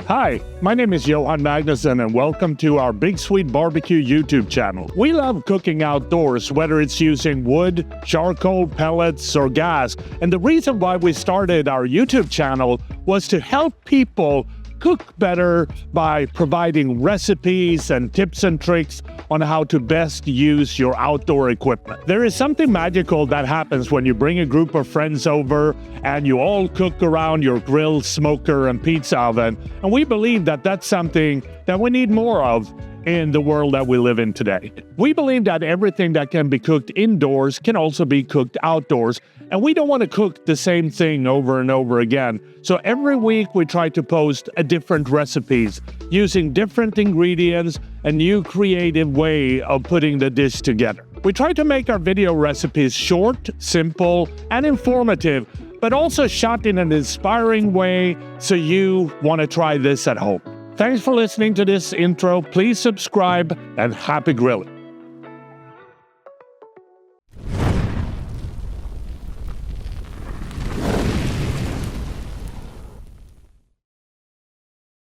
Hi, my name is Johan Magnuson and welcome to our Big Swede BBQ YouTube channel. We love cooking outdoors, whether it's using wood, charcoal, pellets, or gas. And the reason why we started our YouTube channel was to help people cook better by providing recipes and tips and tricks on how to best use your outdoor equipment. There is something magical that happens when you bring a group of friends over and you all cook around your grill, smoker, and pizza oven. And we believe that that's something that we need more of in the world that we live in today. We believe that everything that can be cooked indoors can also be cooked outdoors, and we don't want to cook the same thing over and over again. So every week we try to post a different recipes using different ingredients, a new creative way of putting the dish together. We try to make our video recipes short, simple, and informative, but also shot in an inspiring way so you want to try this at home. Thanks for listening to this intro. Please subscribe and happy grilling.